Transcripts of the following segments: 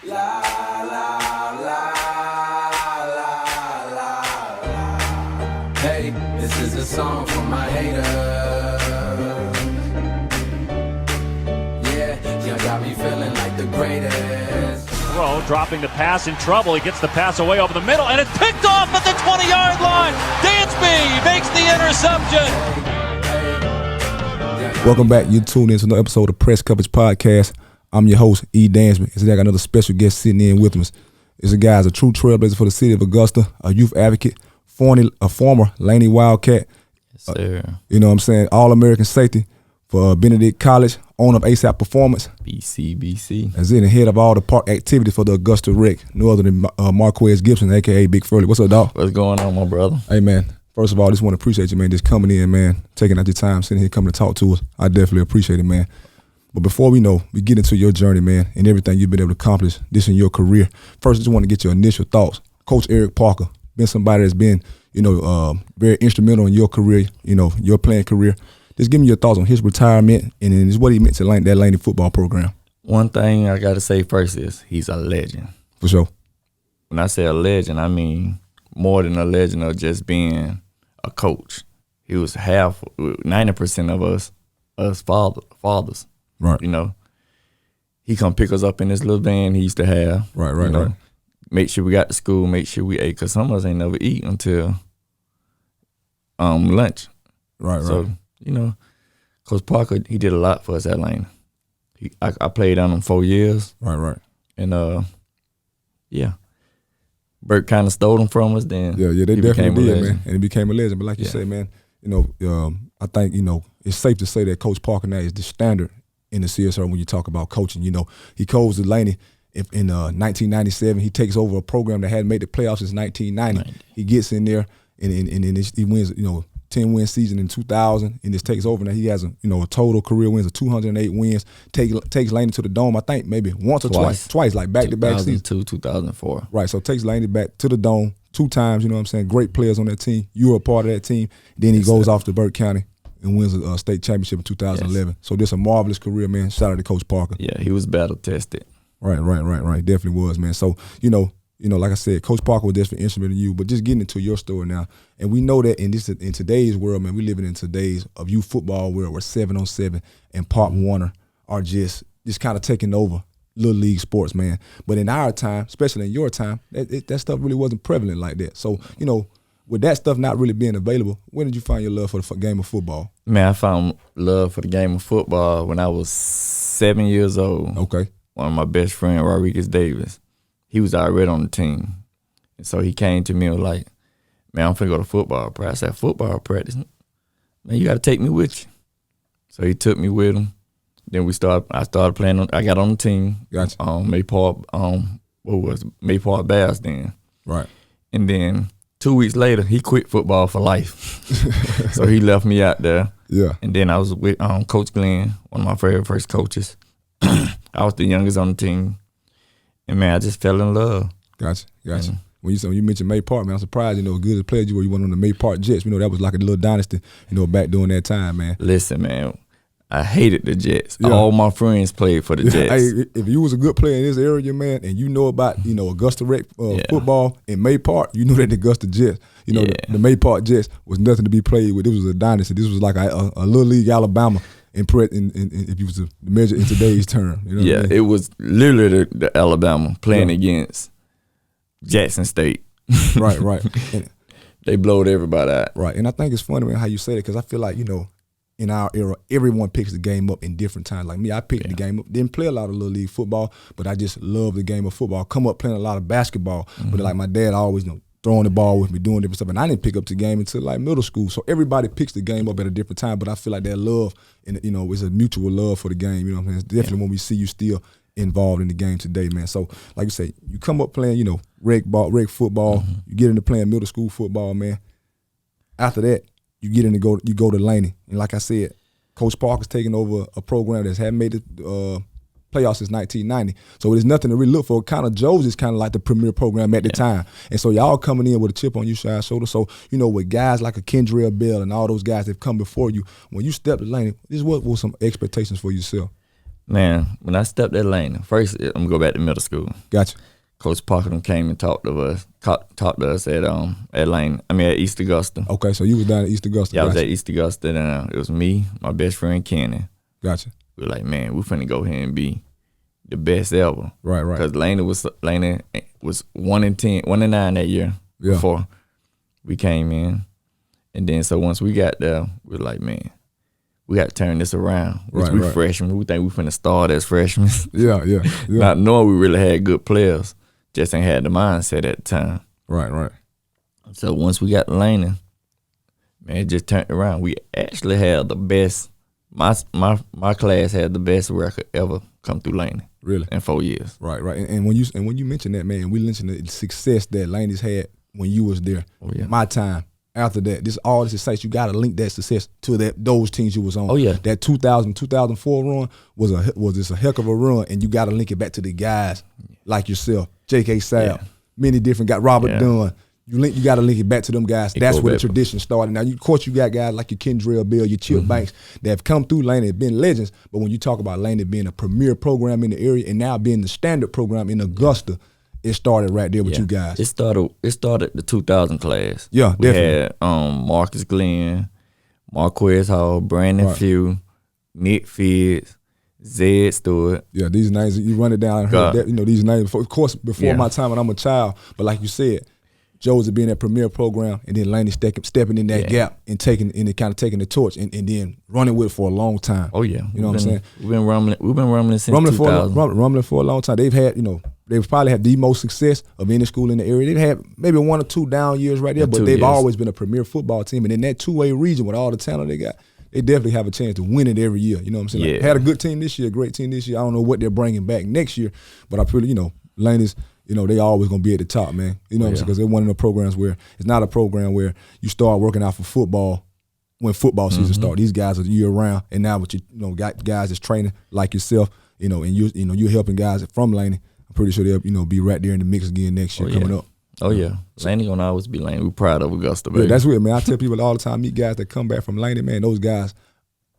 La, la, la, la, la, la. Hey, this is a song for my haters. Yeah, you got me feeling like the greatest. Rowe dropping the pass in trouble. He gets the pass away over the middle, and it's picked off at the 20-yard line. Dansby makes the interception. Welcome back. You tuned in to another episode of Press Coverage Podcast. I'm your host, E. Dansby. Today I got another special guest sitting in with us. This guy is a true trailblazer for the city of Augusta, a youth advocate, a former Laney Wildcat. Yes, sir. You know what I'm saying? All-American safety for Benedict College, owner of ASAP Performance. BC. As in the head of all the park activity for the Augusta Rec, no other than Marquez Gibson, a.k.a. Big Furley. What's up, dog? What's going on, my brother? Hey, man. First of all, I just want to appreciate you, man, just coming in, man, taking out your time, sitting here, coming to talk to us. I definitely appreciate it, man. But before we get into your journey, man, and everything you've been able to accomplish this in your career, first I just want to get your initial thoughts. Coach Eric Parker, been somebody that's been, very instrumental in your career, your playing career. Just give me your thoughts on his retirement and then what he meant to that Laney football program. One thing I got to say first is he's a legend. For sure. When I say a legend, I mean more than a legend of just being a coach. He was 90% of us fathers. Right. He come pick us up in this little van he used to have. Right. Make sure we got to school, make sure we ate, because some of us ain't never eat until lunch. Right. So, Coach Parker, he did a lot for us at Laney. I played on him 4 years. Right. And, Bert kind of stole him from us then. Yeah, they definitely did, man. And he became a legend. But like you said, man, I think, it's safe to say that Coach Parker now is the standard in the CSR when you talk about coaching. He coached at Laney in 1997. He takes over a program that hadn't made the playoffs since 1990. He gets in there and he wins, 10-win season in 2000, and this takes over. Now he has a total career wins of 208 wins. Takes Laney to the Dome, I think maybe once or twice, like back-to-back seasons. 2002, 2004. Right, so takes Laney back to the Dome 2 times. You know what I'm saying? Great players on that team. You were a part of that team. Then he goes off to Burke County and wins a state championship in 2011. Yes. So this a marvelous career, man. Shout out to Coach Parker. Yeah, he was battle tested. Right. Definitely was, man. So like I said, Coach Parker was definitely instrumental in you, but just getting into your story now, and we know that in today's world, man, we living in today's of youth football where 7-on-7 and Pop Warner are just kind of taking over little league sports, man. But in our time, especially in your time, that stuff really wasn't prevalent like that. So, with that stuff not really being available, when did you find your love for the game of football? Man, I found love for the game of football when I was 7 years old. Okay. One of my best friends, Rodriguez Davis, he was already on the team. And so he came to me and was like, man, I'm finna go to football practice. I said, football practice? Man, you got to take me with you. So he took me with him. Then I started playing. I got on the team. Gotcha. Mayport Bears then. Right. And then 2 weeks later, he quit football for life. So he left me out there. Yeah. And then I was with Coach Glenn, one of my very first coaches. I was the youngest on the team. And, man, I just fell in love. Gotcha. When you mentioned Mayport, man, I'm surprised, as good as a player you were, you went on the Mayport Jets. That was like a little dynasty, back during that time, man. Listen, man, I hated the Jets. Yeah. All my friends played for the Jets. Hey, if you was a good player in this area, man, and you know about, Augusta Rec football and Mayport, you knew that the Augusta Jets, the Mayport Jets was nothing to be played with. It was a dynasty. This was like a little league Alabama. If you was to measure in today's term. I mean? It was literally the Alabama playing against Jackson State. Right. They blowed everybody out. Right, and I think it's funny, man, how you say that, because I feel like, in our era, everyone picks the game up in different times. Like me, I picked the game up. Didn't play a lot of little league football, but I just love the game of football. Come up playing a lot of basketball, but like my dad always, throwing the ball with me, doing different stuff. And I didn't pick up the game until like middle school. So everybody picks the game up at a different time, but I feel like that love, and it's a mutual love for the game. You know what I'm saying? It's definitely when we see you still involved in the game today, man. So like you say, you come up playing, rec football, you get into playing middle school football, man. After that, you go to Laney. And like I said, Coach Parker's taking over a program that hadn't made the playoffs since 1990. So there's nothing to really look for. Kind of Joe's is kind of like the premier program at the time. And so y'all coming in with a chip on your shoulder. So, with guys like a Kendrell Bell and all those guys that have come before you, when you step to Laney, what were some expectations for yourself? Man, when I stepped at Laney, first I'm gonna go back to middle school. Gotcha. Coach Parker came and talked to us at Laney. I mean at East Augusta. Okay, so you was down at East Augusta. Yeah, I gotcha. was at East Augusta, and it was me, my best friend Kenny. Gotcha. We were like, man, we finna go here and be the best ever. Right. Because Laney was 1-10, 1-9 that year before we came in, and then so once we got there, we were like, man, we got to turn this around. Right, We freshmen, we think we finna start as freshmen. Yeah. Not knowing we really had good players, just ain't had the mindset at the time. Right. So once we got to Laney, man, it just turned around. We actually had the best. My class had the best record ever come through Laney. Really? In 4 years. Right. And when you mentioned that, man, we mentioned the success that Laney's had when you was there. Oh, yeah. My time. After that, this success, you got to link that success to those teams you was on. Oh, yeah. That 2004 run was just a heck of a run, and you got to link it back to the guys like yourself, J.K. Sapp, many different guys, Robert Dunn. You got to link it back to them guys. That's where the tradition started. Now, of course, you got guys like your Kendrell Bill, your Chip Banks that have come through Laney and been legends. But when you talk about Laney being a premier program in the area and now being the standard program in Augusta, it started right there with you guys. It started the 2000 class. Yeah, we definitely. had Marcus Glenn, Marquez Hall, Brandon Few, Nick Fitz, Zed Stewart. Yeah, these names, you run it down and heard that, these names, of course, before my time when I'm a child. But like you said, Joseph being that premier program, and then Laney stepping in that gap and taking the torch and then running with it for a long time. Oh yeah, you know what I'm saying? We've been rumbling since 2000. Rumbling for a long time. They've had, they've probably had the most success of any school in the area. They've had maybe 1 or 2 down years right there, but they've always been a premier football team. And in that two-way region with all the talent they got, they definitely have a chance to win it every year. You know what I'm saying? Yeah. Like, had a good team this year, a great team this year. I don't know what they're bringing back next year, but I pretty, Laney's, they always gonna be at the top, man. You know what I'm saying? Because they're one of the programs where it's not a program where you start working out for football when football season starts. These guys are year round, and now with got guys that's training like yourself, and you're helping guys from Laney. I'm pretty sure they'll be right there in the mix again next year coming up. Oh yeah, Laney gonna always be Laney. We're proud of Augusta, baby. Yeah, that's weird, man. I tell people all the time, meet guys that come back from Laney, man. Those guys,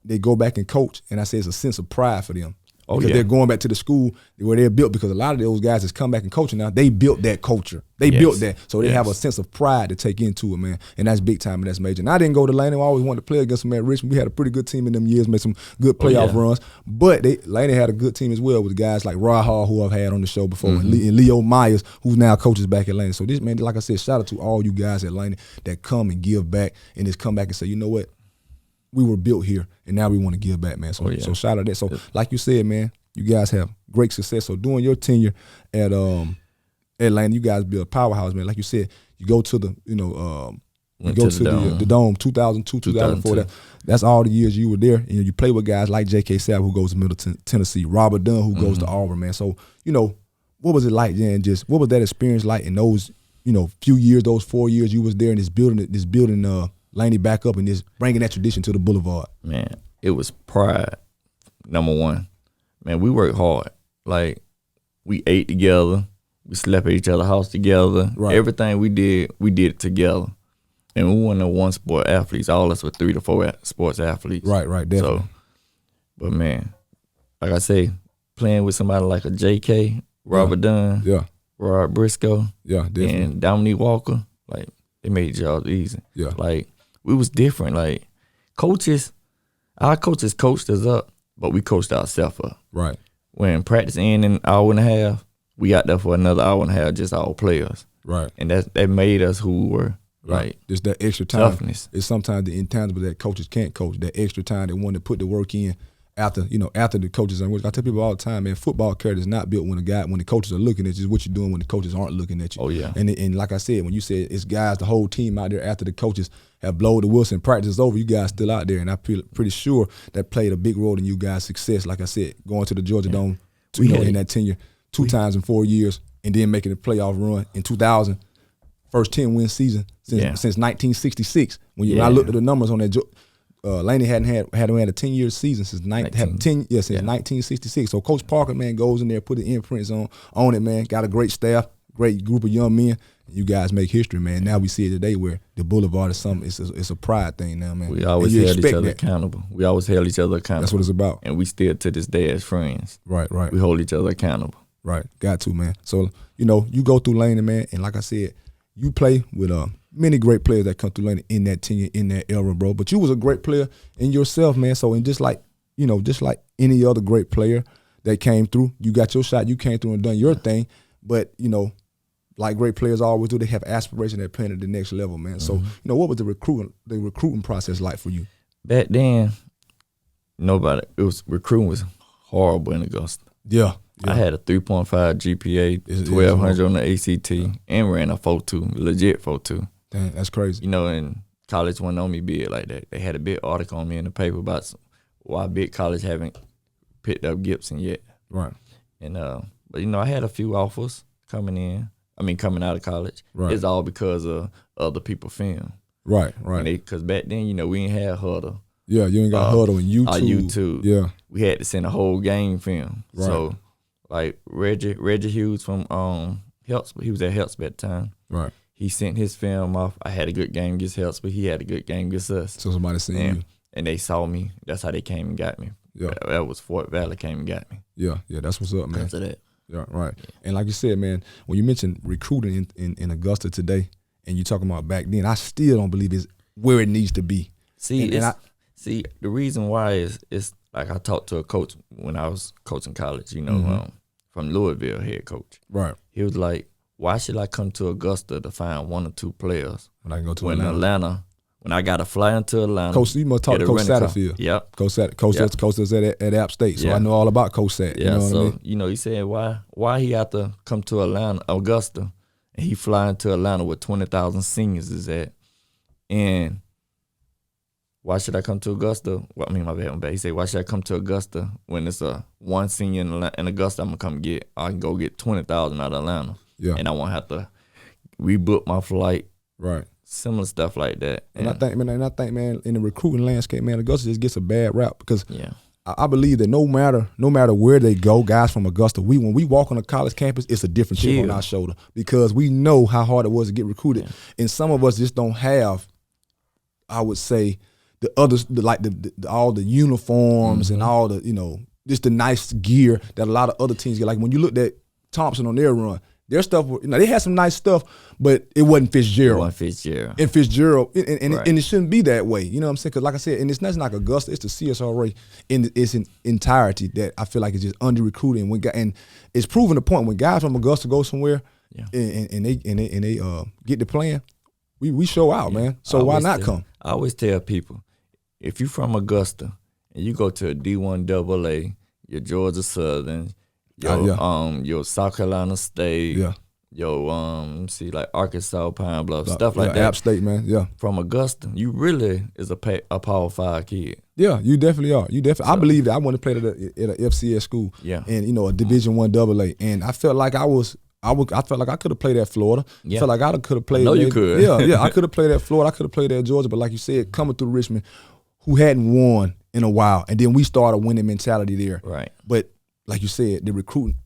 they go back and coach, and I say it's a sense of pride for them. Because they're going back to the school where they're built, because a lot of those guys that's come back and coaching now, they built that culture. They built that. So they have a sense of pride to take into it, man. And that's big time and that's major. And I didn't go to Laney. I always wanted to play against them at Richmond. We had a pretty good team in them years, made some good playoff runs. But Laney had a good team as well with guys like Rod Hall, who I've had on the show before, and Leo Myers, who now coaches back at Laney. So this, man, like I said, shout out to all you guys at Laney that come and give back and just come back and say, you know what? We were built here, and now we want to give back, man. So, so shout out to that. So like you said, man, you guys have great success. So during your tenure at Laney, you guys built a powerhouse, man. Like you said, you go to the the Dome 2002, 2004. That's all the years you were there. And you play with guys like J.K. Sapp, who goes to Middle Tennessee, Robert Dunn, who goes to Auburn, man. So what was it like, then? Just what was that experience like in those few years, those 4 years you was there, and just building Laney back up and just bringing that tradition to the Boulevard? Man, it was pride. Number one. Man, we worked hard. Like, we ate together. We slept at each other's house together. Right. Everything we did it together. And we weren't no one-sport athletes. All of us were 3 to 4 sports athletes. Right, definitely. So, but, man, like I say, playing with somebody like a J.K., Robert Dunn, Rod Briscoe, definitely. and Dominique Walker, like, they made jobs easy. Yeah. Like, we was different. Like, our coaches coached us up, but we coached ourselves up. Right. When practice ended in an hour and a half, we got there for another hour and a half, just all players. Right. And that made us who we were. Right. Like, just that extra time. Toughness. It's sometimes the intangible that coaches can't coach. That extra time they want to put the work in after the coaches are. I tell people all the time, man, football character is not built when the coaches are looking at you. It's what you're doing when the coaches aren't looking at you. Oh yeah. And like I said, when you said it's guys, the whole team out there after the coaches have blowed the whistle and practice is over, you guys still out there, and I'm pretty sure that played a big role in you guys' success. Like I said, going to the Georgia Dome, in that tenure, 2 times in 4 years, and then making a playoff run in 2000, first 10-win season since 1966. When I looked at the numbers on that, Laney hadn't had a 10-year season since 1966. So Coach Parker, man, goes in there, put the imprints on it, man. Got a great staff. great group of young men. You guys make history, man. Now we see it today where the Boulevard is something. It's a pride thing now, man. We always held each other accountable. We always held each other accountable. That's what it's about. And we still to this day as friends. Right. We hold each other accountable. Right. Got to, man. So, you go through Laney, man, and like I said, you play with many great players that come through Laney in that tenure, in that era, bro. But you was a great player in yourself, man. So, and just like any other great player that came through, you got your shot, you came through and done your thing. But, like great players always do, they have aspiration at playing at the next level, man. So, what was the recruiting process like for you? Back then, recruiting was horrible in Augusta. Yeah. I had a 3.5 GPA, 1,200 on the ACT, and ran a 4.2, legit 4.2. Dang, that's crazy. And college wasn't on me big like that. They had a big article on me in the paper about why big college haven't picked up Gibson yet. Right. And but I had a few offers coming out of college. Right. It's all because of other people's film. Right. Because back then, we ain't had Huddle. Yeah, you ain't got Huddle on YouTube. YouTube. Yeah. We had to send a whole game film. Right. So, like Reggie Hughes from Helps, he was at Helps at the time. Right. He sent his film off. I had a good game against Helps, but he had a good game against us. So somebody seen you. And they saw me. That's how they came and got me. Yeah. That was Fort Valley came and got me. Yeah, that's what's up, man. Because of that. Yeah, right. Yeah. And like you said, man, when you mentioned recruiting in Augusta today, and you talking about back then, I still don't believe it's where it needs to be. See, the reason why is like I talked to a coach when I was coaching college, from Louisville, head coach. Right. He was like, why should I come to Augusta to find one or two players when I can go to Atlanta? When I got to fly into Atlanta. Coach, you must talk to Coach Satterfield. Yep. Coach us at App State, so I know all about Coach Sat. Yeah, what I mean? He said why he had to come to Augusta, and he flying to Atlanta where 20,000 seniors is at, and why should I come to Augusta? Well, my bad. He said, why should I come to Augusta when it's one senior in Augusta I can go get 20,000 out of Atlanta. Yeah. And I won't have to rebook my flight. Right. Similar stuff like that. And I think, man, in the recruiting landscape, man, Augusta just gets a bad rap because I believe that no matter where they go, guys from Augusta, when we walk on a college campus, it's a different chip on our shoulder because we know how hard it was to get recruited. Yeah. And some of us just don't have, I would say, the others, all the uniforms and all the, just the nice gear that a lot of other teams get. Like when you looked at Thompson on their run, their stuff, they had some nice stuff, but it wasn't Fitzgerald. And Fitzgerald, and it shouldn't be that way. You know what I'm saying? Because like I said, and it's not like Augusta, it's the CSRA in its entirety that I feel like it's just under-recruited. And it's proven the point when guys from Augusta go somewhere and they get the plan, we show out, man. So why not come? I always tell people, if you're from Augusta and you go to a D1 AA, your Georgia Southern, your South Carolina State, like Arkansas, Pine Bluff, stuff like that. App State, man, From Augusta, you really is a Power 5 kid. Yeah, you definitely are. I believe that I wanted to play at a FCS school, and a Division I AA, and I felt like I felt like I could have played at Florida. I felt like I could have played. No, you could. Yeah, I could have played at Florida. I could have played at Georgia. But like you said, coming through Richmond, who hadn't won in a while, and then we started a winning mentality there. Right. But like you said, the recruiting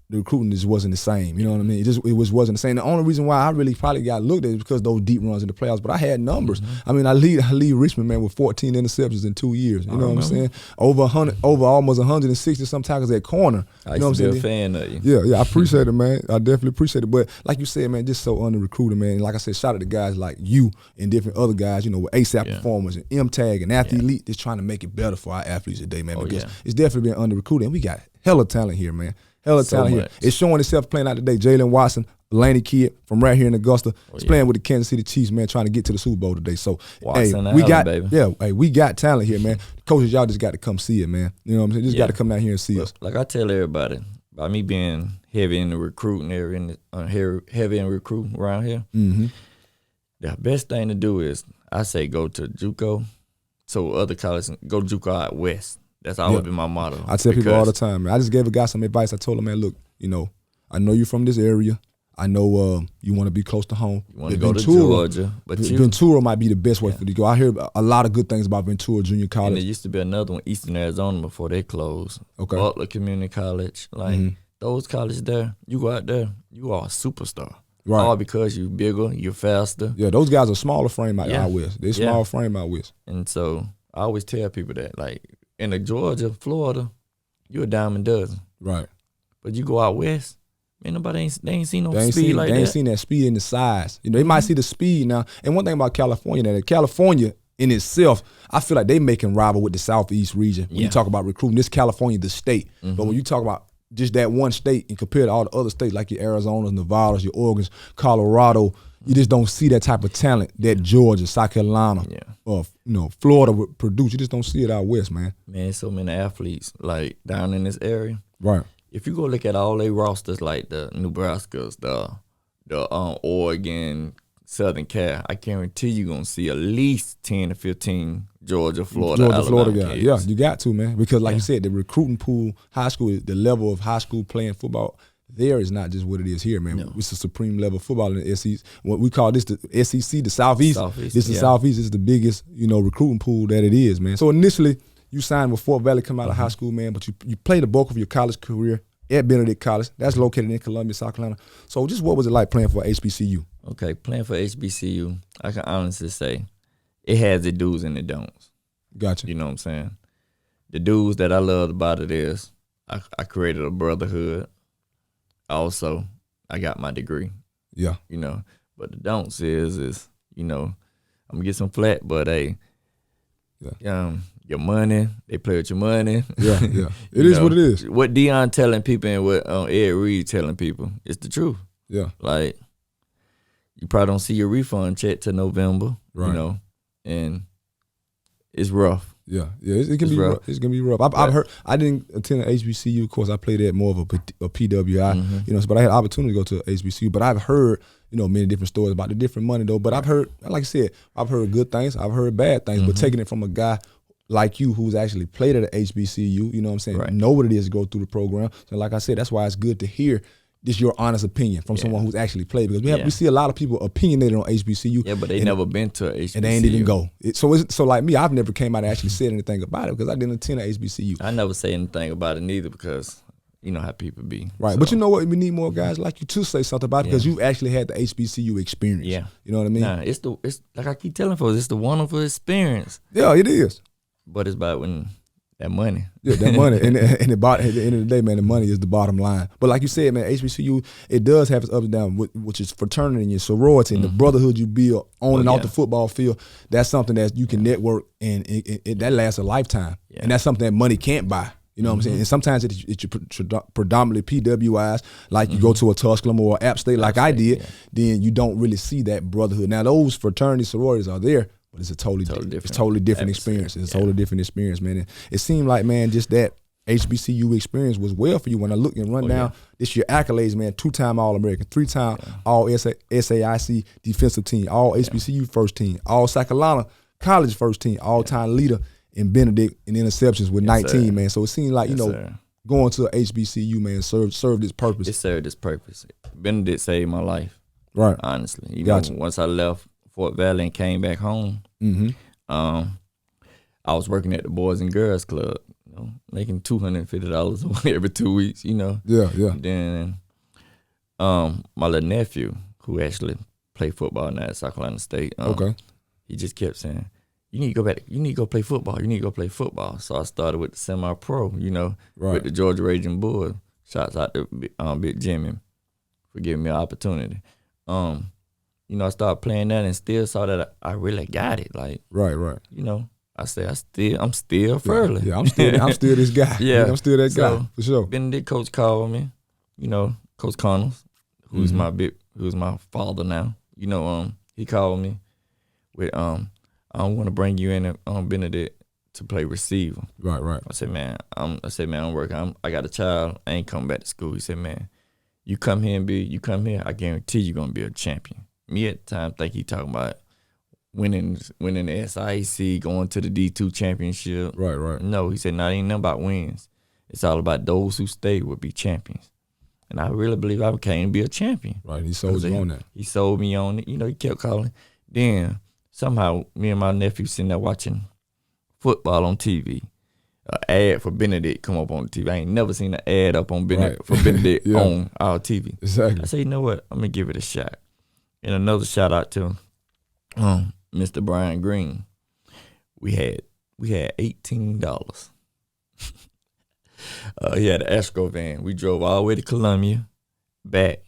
just wasn't the same. You know what I mean? It wasn't the same. The only reason why I really probably got looked at is because those deep runs in the playoffs. But I had numbers. I mean, I lead Richmond, man, with 14 interceptions in 2 years. You know what I'm saying? Over almost 160 some tackles at corner. I used to be a fan of you. Yeah, I appreciate it, man. I definitely appreciate it. But like you said, man, just so under recruited, man. Like I said, shout out to guys like you and different other guys, with ASAP Performance and M-Tag and Athlete Elite, just trying to make it better for our athletes today, man. Because it's definitely been under recruited, and we got hella talent here, man. Hella talent here. It's showing itself playing out today. Jalen Watson, Laney kid from right here in Augusta, is playing with the Kansas City Chiefs, man, trying to get to the Super Bowl today. So, we got talent here, man. Coaches, y'all just got to come see it, man. You know what I'm saying? Just got to come down here and see us. Like I tell everybody, by me being heavy in the recruiting area, heavy in recruiting around here, the best thing to do is, I say go to JUCO, so other colleges, go JUCO out west. That's always been my motto. I tell people all the time, man. I just gave a guy some advice. I told him, man, look, I know you're from this area. I know you want to be close to home. You want to go to Georgia. But Ventura might be the best way for you to go. I hear a lot of good things about Ventura Junior College. And there used to be another one, Eastern Arizona, before they closed. Okay. Butler Community College. Like, those colleges there, you go out there, you are a superstar. Right. All because you're bigger, you're faster. Yeah, those guys are smaller frame out Yeah. west. They small frame out west. And so I always tell people that, like, in the Georgia, Florida, you're a dime a dozen. Right. But you go out west, man, they ain't seen no They ain't speed seen, like they that. ain't seen that speed and the size. You know, they might see the speed now. And one thing about California, that California in itself, I feel like they making rival with the Southeast region. When you talk about recruiting, this California, the state. But when you talk about just that one state and compare to all the other states like your Arizonas, Nevadas, your Oregons, Colorado, you just don't see that type of talent that Georgia, South Carolina, or Florida would produce. You just don't see it out west, man. Man, so many athletes like down in this area. Right. If you go look at all their rosters, like the Nebraskas, the Oregon, Southern Cal, I guarantee you're gonna see at least 10 to 15 Georgia, Florida guys. Yeah, you got to, man, because like you said, the recruiting pool, high school, the level of high school playing football there is not just what it is here, man. No. It's a supreme level of football in the SEC. What we call this the SEC, the Southeast. This is the Southeast. This is the biggest, recruiting pool that it is, man. So initially, you signed with Fort Valley, come out of high school, man, but you played the bulk of your college career at Benedict College. That's located in Columbia, South Carolina. So just what was it like playing for HBCU? Okay, playing for HBCU, I can honestly say it has the do's and the don'ts. Gotcha. You know what I'm saying? The do's that I loved about it is I created a brotherhood. Also, I got my degree. Yeah. But the don'ts is I'm gonna get some flat, but hey, your money, they play with your money. Yeah, yeah. It is what it is. What Dion telling people and what Ed Reed telling people, it's the truth. Yeah. Like, you probably don't see your refund check till November, right. And it's rough. Yeah, it can be rough. It's gonna be rough. I've heard. I didn't attend an HBCU. Of course, I played at more of a PWI. But I had an opportunity to go to HBCU. But I've heard, many different stories about the different money though. But I've heard, like I said, I've heard good things. I've heard bad things. But taking it from a guy like you who's actually played at an HBCU, you know what I'm saying? Right. Know what it is to go through the program. So like I said, that's why it's good to hear this your honest opinion from someone who's actually played, because we see a lot of people opinionated on HBCU. Yeah, but they never been to a HBCU. And they ain't even go. So like me, I've never came out and actually said anything about it because I didn't attend an HBCU. I never say anything about it neither because you know how people be. Right, so. But you know what? We need more guys like you to say something about it because you've actually had the HBCU experience. Yeah. You know what I mean? Nah, it's like I keep telling folks, it's the wonderful experience. Yeah, it is. But it's about when that money. Yeah, that money. and at the end of the day, man, the money is the bottom line. But like you said, man, HBCU, it does have its ups and downs, which is fraternity and your sorority and the brotherhood you build on and off the football field. That's something that you can network and that lasts a lifetime. Yeah. And that's something that money can't buy. You know what I'm saying? And sometimes it's predominantly PWIs, like you go to a Tusculum or App State like I did, then you don't really see that brotherhood. Now, those fraternity sororities are there, but it's a totally different experience. It's a totally different experience, man. And it seemed like, man, just that HBCU experience was well for you. When I look and run down this your accolades, man, 2-time All-American, 3-time All-SAIC defensive team, all HBCU first team, all South Carolina College first team, all-time leader in Benedict in interceptions with 19, man. So it seemed like, going to a HBCU, man, served its purpose. It served its purpose. Benedict saved my life. Right. Honestly. You know, once I left Fort Valley and came back home, I was working at the Boys and Girls Club, making $250 every 2 weeks, Yeah, yeah. And then my little nephew, who actually played football now at South Carolina State, he just kept saying, you need to go back. You need to go play football. You need to go play football. So I started with the semi-pro, with the Georgia Raging Bulls. Shouts out to Big Jimmy for giving me an opportunity. I started playing that and still saw that I really got it. Like, right. I say I'm still Furley. Yeah, I'm still this guy. Yeah, I'm still that guy for sure. Benedict coach called me. Coach Connors, who's my father now. He called me with I don't want to bring you in Benedict to play receiver. Right. I said, man, I'm working. I got a child. I ain't coming back to school. He said, man, you come here, I guarantee you're going to be a champion. Me at the time think he talking about winning the SIAC, going to the D2 championship. Right. No, he said, no, it ain't nothing about wins. It's all about those who stay will be champions. And I really believe I became to be a champion. Right, he sold you on that. He sold me on it. He kept calling. Then somehow me and my nephew sitting there watching football on TV. ad for Benedict come up on the TV. I ain't never seen an ad up on Benedict for Benedict on our TV. Exactly. I said, you know what? I'm gonna give it a shot. And another shout out to Mr. Brian Green. We had $18. He had an escrow van. We drove all the way to Columbia, back,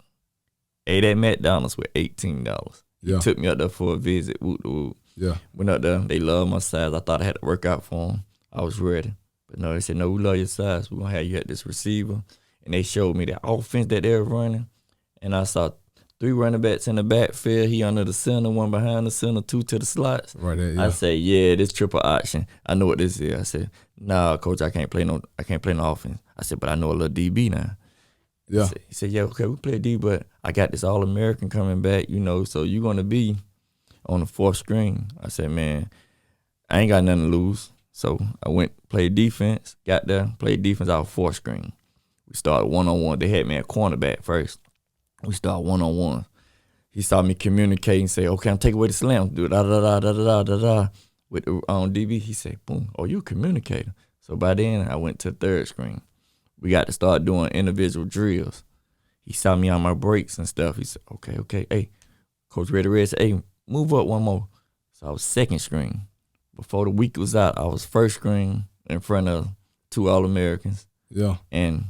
ate at McDonald's with $18. Yeah. He took me up there for a visit. Whoop, whoop. Yeah. Went up there. They loved my size. I thought I had to work out for them. I was ready. But no, they said, no, we love your size. We're going to have you at this receiver. And they showed me the offense that they were running. And I saw 3 running backs in the backfield. He under the center, 1 behind the center, 2 to the slots. Right there, yeah. I said, yeah, this triple option. I know what this is. I said, nah, coach, I can't play no offense. I said, but I know a little DB now. Yeah. He said, yeah, okay, we play D, but I got this All-American coming back, so you're going to be on the 4th string. I said, man, I ain't got nothing to lose. So I went, played defense, got there, played defense out of 4th string. We started one-on-one. They had me at cornerback first. We started one-on-one. He saw me communicate and say, okay, I'm taking away the slam. Do da-da-da-da-da-da-da-da. With the DB, he said, boom, oh, you a communicator. So by then, I went to the 3rd screen. We got to start doing individual drills. He saw me on my breaks and stuff. He said, okay. Hey, Coach Reddy Red said, hey, move up one more. So I was 2nd screen. Before the week was out, I was 1st screen in front of 2 All-Americans. Yeah. And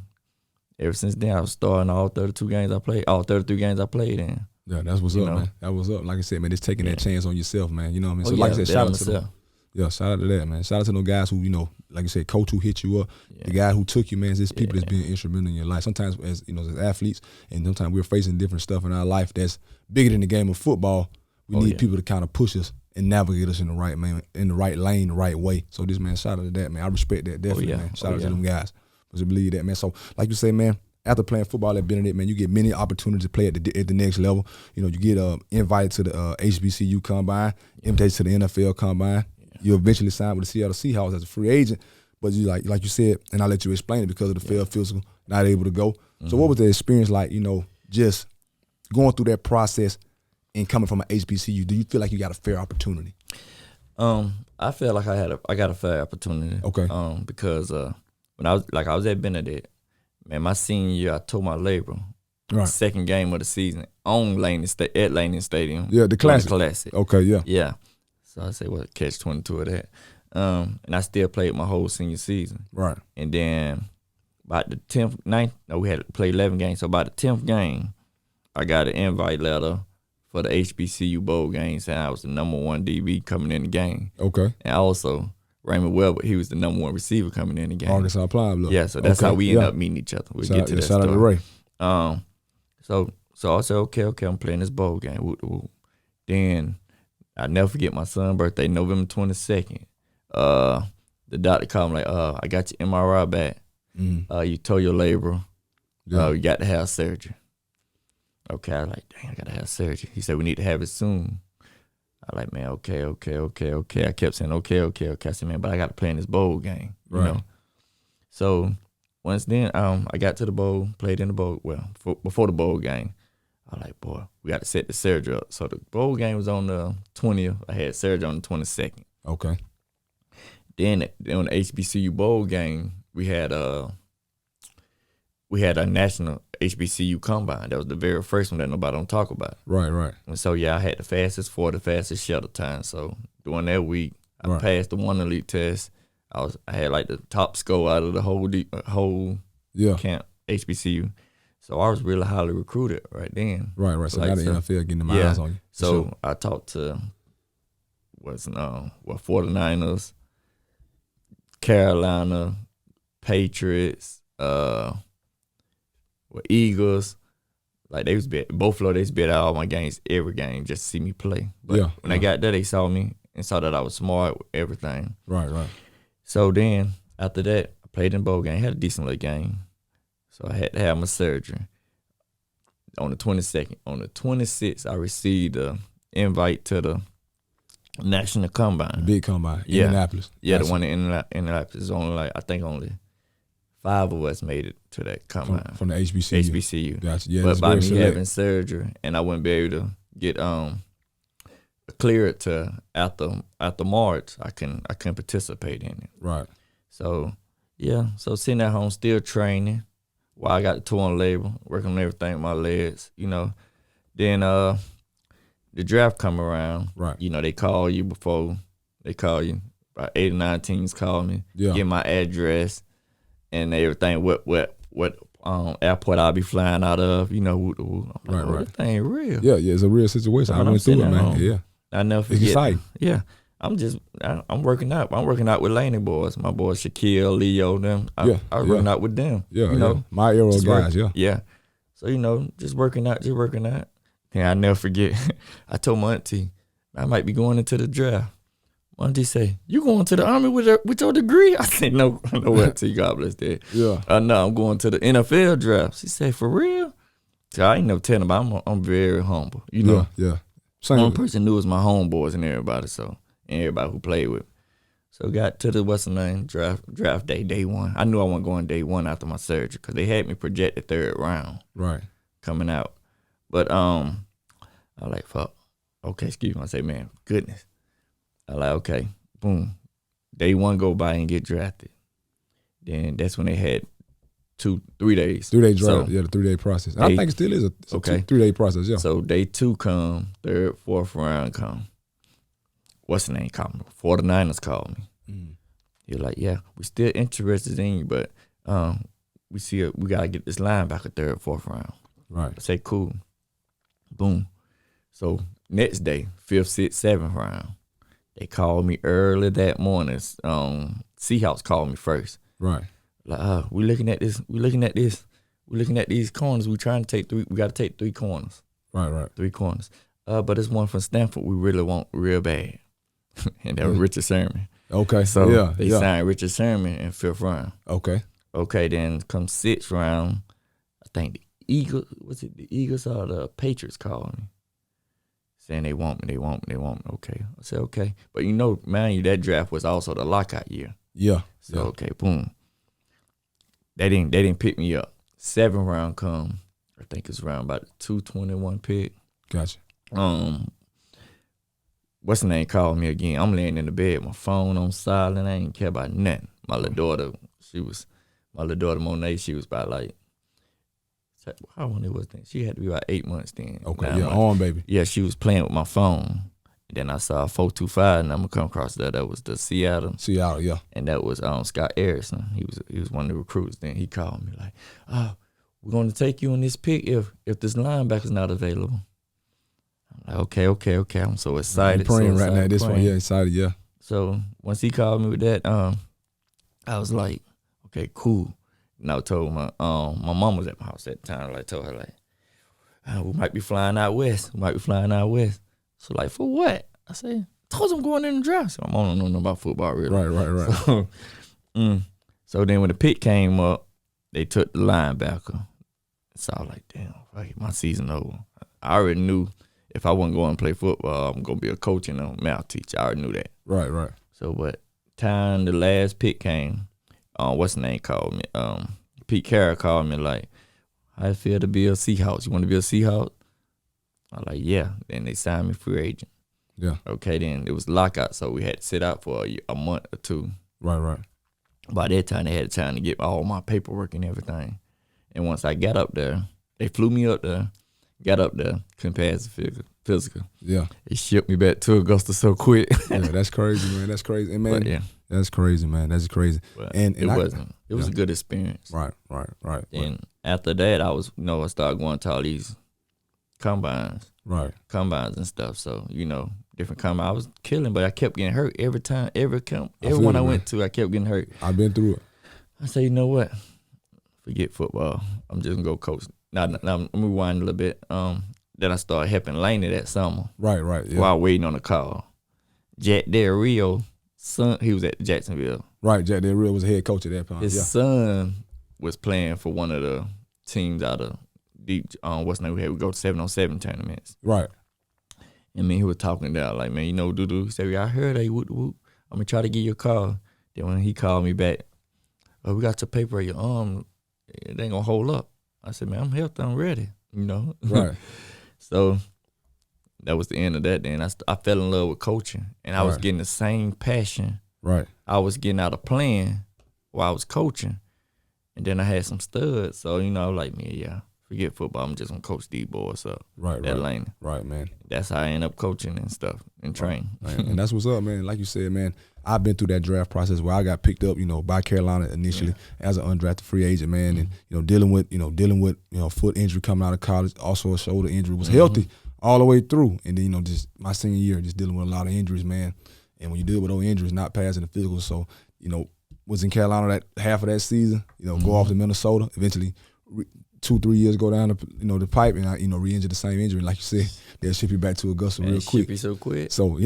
ever since then, I was starting all 33 games I played in. Yeah, that's what's up, man. That was up. Like I said, man, just taking that chance on yourself, man. You know what I mean? So like I said, shout out to them. Yeah, shout out to that, man. Shout out to those guys who, like you said, coach who hit you up, the guy who took you, man. There's people that's being instrumental in your life. Sometimes as athletes, and sometimes we're facing different stuff in our life that's bigger than the game of football. We need people to kind of push us and navigate us in the right lane, the right way. So this, man, shout out to that, man. I respect that definitely, man. Shout out to them guys. But I believe that, man. So like you say, man, after playing football at Benedict, man, you get many opportunities to play at the next level. You get invited to the HBCU combine, invited to the NFL combine. You eventually signed with the Seattle Seahawks as a free agent, but you like you said, and I'll let you explain it because of the failed physical, not able to go. So what was the experience like? Just going through that process and coming from an HBCU. Do you feel like you got a fair opportunity? I feel like I got a fair opportunity. Okay. Because when I was at Benedict, man, my senior year, I tore my labrum. Right. 2nd game of the season on Laney Stadium. Yeah, the classic. Okay, yeah. Yeah. So I say, catch 22 of that. And I still played my whole senior season. Right. And then about the 10th, we had to play 11 games. So about the 10th game, I got an invite letter for the HBCU bowl game saying I was the number 1 DB coming in the game. Okay. And also, Raymond Weber, he was the number 1 receiver coming in the game. Arkansas Applied. Yeah, so that's how we ended up meeting each other. We'll get to that shout story. Out to Ray. So I said, okay, I'm playing this bowl game. Then I never forget my son's birthday, November 22nd. The doctor called me like, I got your MRI back. You tore your labrum. You got to have surgery. Okay, I was like, dang, I got to have surgery. He said, we need to have it soon. I like, man, okay. I kept saying, okay. I said, man, but I got to play in this bowl game, you know. So once then, I got to the bowl, played in the bowl. Well, before the bowl game, I was like, boy, we got to set the surgery up. So the bowl game was on the 20th. I had surgery on the 22nd. Okay. Then on the HBCU bowl game, we had a national HBCU combine. That was the very first one that nobody don't talk about. Right. And so, I had the fastest shuttle time. So during that week, I passed the 1 elite test. I had like the top score out of the whole camp HBCU. So I was really highly recruited right then. Right. So now the NFL getting the eyes on you. So I talked to 49ers, Carolina, Patriots, Eagles. Like they was both of those bet all my games, every game, just to see me play. But when I got there, they saw me and saw that I was smart with everything. Right. So then after that, I played in bowl game, had a decent little game. So I had to have my surgery on the 22nd. On the 26th, I received an invite to the National Combine. Big combine, Indianapolis. Yeah, the one in Indianapolis. Only 5 of us made it to that combine. From the HBCU. Gotcha. Yeah, but by me having surgery, and I wouldn't be able to get cleared to after March, I couldn't participate in it. Right. So, yeah. So sitting at home, still training while I got the torn label, working on everything with my legs, you know. Then the draft come around. Right. You know, they call you before they call you. About 8 or 9 teams call me, get my address and everything, what airport I'll be flying out of, you know. I'm like, right. This thing real. Yeah, it's a real situation. I went through it, man. Home, yeah. I never forget. It's exciting. Yeah. I'm working out. I'm working out with Laney boys. My boys Shaquille, Leo, them. I was working out with them. Yeah, you know, my era guys, Yeah. So, you know, just working out. And I never forget. I told my auntie, I might be going into the draft. My auntie say, you going to the Army with your degree? I said, no, auntie, God bless that. Yeah. No, I'm going to the NFL draft. She said, for real? So I ain't never telling them, I'm very humble. You know? Yeah. One person knew was my homeboys and everybody, and everybody who played with. So got to the draft day 1. I knew I wasn't going day 1 after my surgery because they had me projected 3rd round. Right. Coming out. But I was like, fuck. Okay, excuse me. I say, man, goodness. I like, okay, boom. Day 1 go by and get drafted. Then that's when they had 3 days. 3 day draft, so, the 3 day process. And I think it still is a 3 day process, yeah. So day 2 come, 3rd, 4th round come. What's the name called me? 49ers called me. Mm. You're like, yeah, we still interested in you, but we gotta get this linebacker 3rd, 4th round. Right. I say, cool. Boom. So next day, 5th, 6th, 7th round, they called me early that morning. Seahawks called me first. Right. Like, we looking at this. We're looking at these corners. We trying to take 3. We got to take 3 corners. Right. 3 corners. But it's one from Stanford we really want real bad. And that was Richard Sherman. Okay. So they signed Richard Sherman in 5th round. Okay, then come 6th round, I think the Eagles or the Patriots called me. Saying they want me. Okay. I said, okay. But you know, man, that draft was also the lockout year. Yeah. So, okay, boom. They didn't pick me up. 7th round come, I think it's around about the 221 pick. Gotcha. What's the name called me again? I'm laying in the bed, my phone on silent. I ain't care about nothing. My little daughter, Monet, she was about like, how old it was then? She had to be about 8 months then. Okay, on baby. Yeah, she was playing with my phone. And then I saw a 425 number come across that. That was the Seattle. Yeah. And that was Scott Harrison. He was one of the recruits. Then he called me like, we're going to take you on this pick if this linebacker's not available. I'm like, okay. I'm so excited. I'm praying right now. This one, excited, yeah. So once he called me with that, I was like, okay, cool. And I told my mom was at my house at the time. I told her like, we might be flying out west. So like, for what? I said, told him going in the draft. So my mom don't know nothing about football really. Right. So then when the pick came up, they took the linebacker. So I was like, damn, my season over. I already knew if I wasn't going to play football, I'm going to be a coach and a math teacher. I already knew that. Right. So but time the last pick came, what's the name called me? Pete Carroll called me like, how it feel to be a Seahawks? You want to be a Seahawks? I was like, yeah. Then they signed me free agent. Yeah. Okay, then it was lockout, so we had to sit out for a month or 2. Right. By that time, they had time to get all my paperwork and everything. And once I got up there, they flew me up there, couldn't pass the physical. Yeah. They shipped me back to Augusta so quick. Yeah, that's crazy, man. That's crazy. And man, yeah. That's crazy, man. That's crazy. But it was a good experience. Right. And after that, I started going to all these combines. Right. Combines and stuff. So, different combines. I was killing, but I kept getting hurt every time, everyone I went to, I kept getting hurt. I've been through it. I say, you know what? Forget football. I'm just going to go coach. Now, let me rewind a little bit. Then I started helping Laney that summer. Right. Yeah. While waiting on the call. Jack Del Rio, son, he was at Jacksonville. Right, Jack Del Rio was a head coach at that time. His son was playing for one of the teams out of deep. What's the name? We go to 7-on-7 tournaments. Right. And he was talking down like, man, Dudu. He said, I heard that whoop whoop. I'm gonna try to get your call. Then when he called me back, we got your paper at your arm. It ain't gonna hold up. I said, man, I'm healthy. I'm ready. Right. So that was the end of that. Then I fell in love with coaching, and I was getting the same passion. Right. I was getting out of playing while I was coaching. And then I had some studs. So, you know, I was like, man, yeah, forget football. I'm just going to coach these boys up. Right. Laney. Right, man. That's how I end up coaching and stuff and training. Right. And that's what's up, man. Like you said, man, I've been through that draft process where I got picked up, you know, by Carolina initially as an undrafted free agent, man, and you know, dealing with foot injury coming out of college, also a shoulder injury, was healthy all the way through, and then you know, just my senior year, just dealing with a lot of injuries, man. And when you deal with those injuries, not passing the physical, so you know, was in Carolina that half of that season, you know, go off to Minnesota, eventually 2-3 years go down the pipe, and I re-injure the same injury. And like you said, they'll ship you back to Augusta real quick. Ship you so quick. So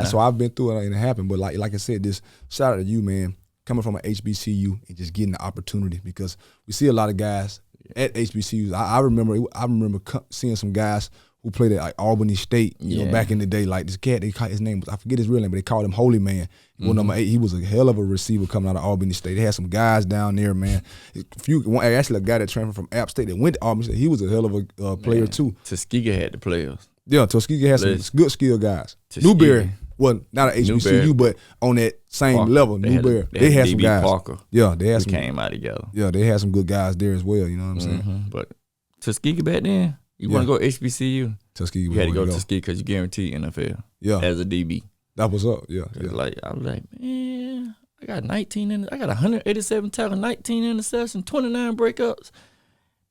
so I've been through it and it happened. But like I said, this shout out to you, man, coming from an HBCU and just getting the opportunity, because we see a lot of guys at HBCUs. I remember seeing some guys who played at like Albany State, you know, back in the day. Like this cat, his name was, I forget his real name, but they called him Holy Man. He was a hell of a receiver coming out of Albany State. They had some guys down there, man. Actually, a guy that transferred from App State that went to Albany State, he was a hell of a player too. Tuskegee had the players. Yeah, Tuskegee had some good skill guys. Tuskegee. Newberry, well, not an HBCU, but on that same Parker. level, Newberry. They had some guys. Parker. Yeah, they had some. Came out together. Yeah, they had some good guys there as well. You know what I'm saying? But Tuskegee back then, you want to go HBCU? Tuskegee. You had to go to Tuskegee because you guaranteed NFL. Yeah. As a DB. That was up. Yeah. Like I was like, man, I got 187 tackles, 19 interceptions, 29 breakups.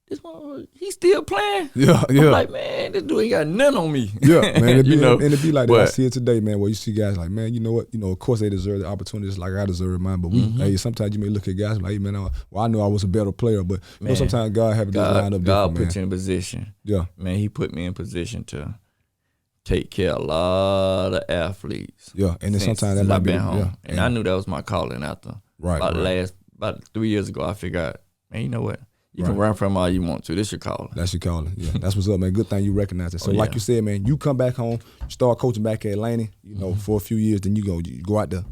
This one, he's still playing. Yeah. I'm like, man, this dude ain't got none on me. Yeah, man. It'd be like that. I But see it today, man, where you see guys like, man, you know what? You know, of course they deserve the opportunities like I deserve mine. But hey, sometimes you may look at guys like, hey, man, I know I was a better player, but you know, sometimes God have it lined up different, God man. put you in position. Yeah. Man, he put me in position to take care of a lot of athletes. Yeah, and then sometimes that might be home. Yeah. And I knew that was my calling after. About 3 years ago, I figured out, man, you know what? You can run from all you want to. This your calling. That's your calling. Yeah, that's what's up, man. Good thing you recognize it. So, like you said, man, you come back home, start coaching back at Laney, you know, for a few years. Then you go out to